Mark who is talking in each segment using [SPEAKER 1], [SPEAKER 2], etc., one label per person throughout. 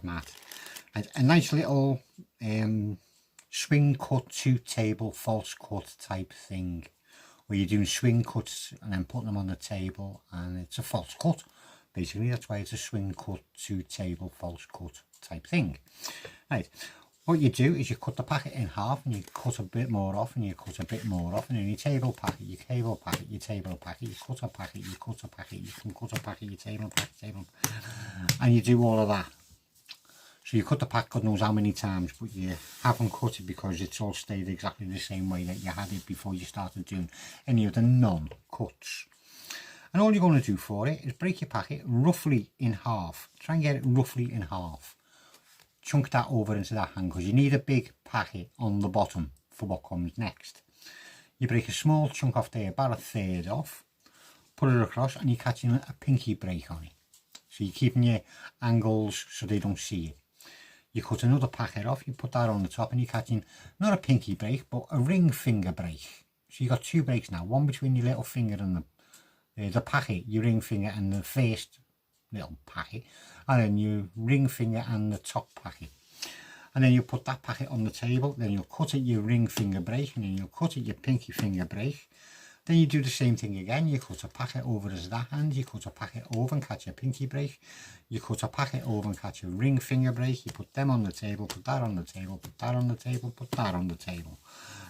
[SPEAKER 1] mat. A nice little swing cut to table false cut type thing, where you're doing swing cuts and then putting them on the table, and it's a false cut. Basically, that's why it's a swing cut to table false cut type thing. Right, what you do is you cut the packet in half, and you cut a bit more off, and you cut a bit more off, and then you table packet, you table packet, you table packet, you cut a packet, you cut a packet, you can cut a packet, you table packet, table, and you do all of that. So you cut the pack God knows how many times, but you haven't cut it because it's all stayed exactly the same way that you had it before you started doing any of the non-cuts. And all you're going to do for it is break your packet roughly in half. Try and get it roughly in half. Chunk that over into that hand, because you need a big packet on the bottom for what comes next. You break a small chunk off there, about a third off, put it across, and you're catching a pinky break on it. So you're keeping your angles so they don't see it. You cut another packet off, you put that on the top, and you're catching not a pinky break, but a ring finger break. So you've got two breaks now, one between your little finger and the packet, your ring finger and the first little packet, and then your ring finger and the top packet. And then you put that packet on the table, then you'll cut at your ring finger break, and then you'll cut at your pinky finger break. Then you do the same thing again, you cut a packet over as that hand, you cut a packet over and catch a pinky break, you cut a packet over and catch a ring finger break, you put them on the table, put that on the table, put that on the table, put that on the table.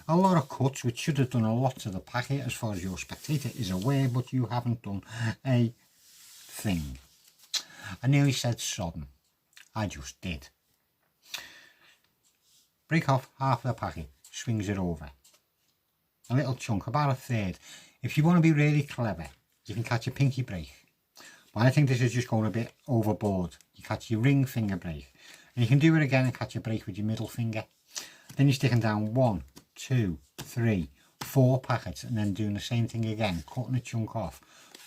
[SPEAKER 1] A lot of cuts which should have done a lot to the packet as far as your spectator is aware, but you haven't done a thing. I nearly said sodden, I just did. Break off half of the packet, swings it over. A little chunk, about a third. If you want to be really clever, you can catch a pinky break. But I think this is just going a bit overboard. You catch your ring finger break. And you can do it again and catch a break with your middle finger. Then you're sticking down 1, 2, 3, 4 packets, and then doing the same thing again. Cutting a chunk off,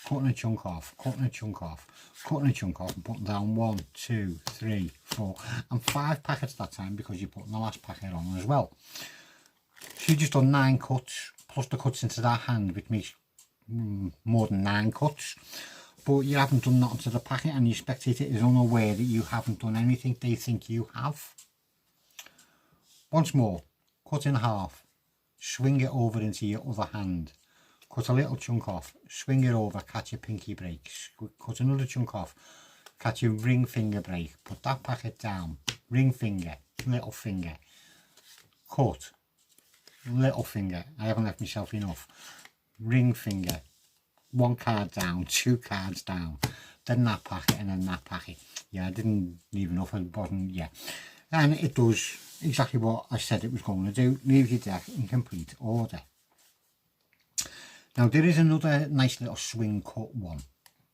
[SPEAKER 1] cutting a chunk off, cutting a chunk off, cutting a chunk off, and putting down 1, 2, 3, 4, and 5 packets that time, because you're putting the last packet on as well. So you've just done 9 cuts, plus the cuts into that hand, which makes more than 9 cuts. But you haven't done nothing to the packet, and your spectator is unaware that you haven't done anything. They think you have. Once more, cut in half, swing it over into your other hand, cut a little chunk off, swing it over, catch your pinky break, cut another chunk off, catch your ring finger break, put that packet down, ring finger, little finger, cut, little finger, I haven't left myself enough, ring finger, 1 card down, 2 cards down, then that packet, and then that packet. Yeah, I didn't leave enough at the bottom, yeah. And it does exactly what I said it was going to do, leave your deck in complete order. Now there is another nice little swing cut one,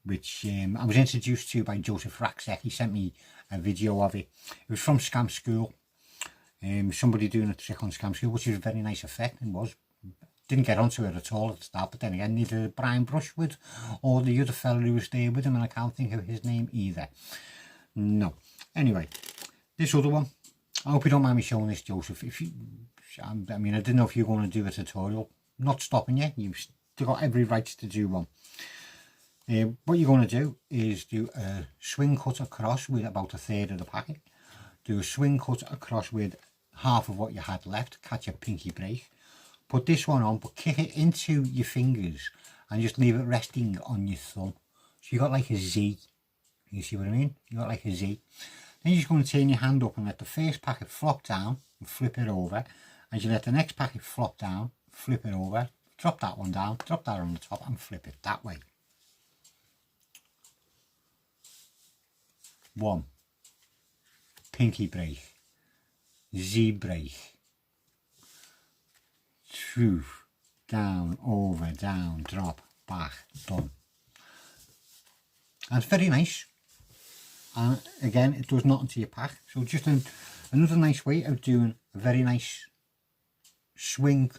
[SPEAKER 1] which I was introduced to by Joseph Raxek. He sent me a video of it. It was from Scam School. Somebody doing a trick on Scam School, which was a very nice effect. It was. Didn't get onto it at all at the start, but then again, neither Brian Brushwood or the other fellow who was there with him, and I can't think of his name either. No. Anyway, this other one, I hope you don't mind me showing this, Joseph. If you, I mean, I didn't know if you were going to do a tutorial. Not stopping you. You've still got every right to do one. What you're going to do is do a swing cut across with about a third of the packet. Do a swing cut across with half of what you had left. Catch a pinky break. Put this one on, but kick it into your fingers and just leave it resting on your thumb. So you got like a Z. You see what I mean? You got like a Z. Then you're just going to turn your hand up and let the first packet flop down and flip it over. As you let the next packet flop down, flip it over, drop that one down, drop that on the top and flip it that way. 1. Pinky break. Z break. 2. Down, over, down, drop, back, done. And it's very nice. And again, it does nothing to your pack. So just another nice way of doing a very nice swing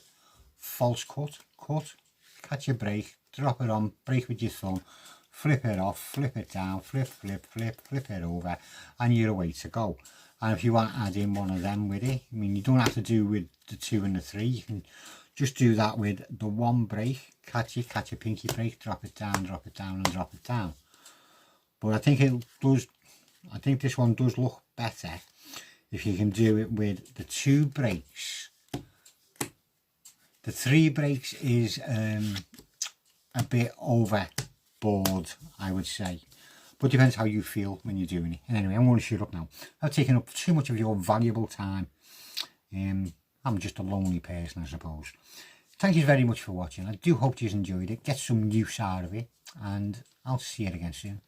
[SPEAKER 1] false cut, catch your break, drop it on, break with your thumb, flip it off, flip it down, flip it over, and you're away to go. And if you want to add in one of them with it, I mean, you don't have to do with the 2 and the 3, you can just do that with the 1 break, catch a pinky break, drop it down and drop it down. But I think it does I think this one does look better if you can do it with the 2 brakes. The 3 brakes is a bit overboard, I would say, but depends how you feel when you're doing it. And anyway, I'm going to shut up now. I've taken up too much of your valuable time. I'm just a lonely person, I suppose. Thank you very much for watching. I do hope you enjoyed it, get some use out of it, and I'll see you again soon.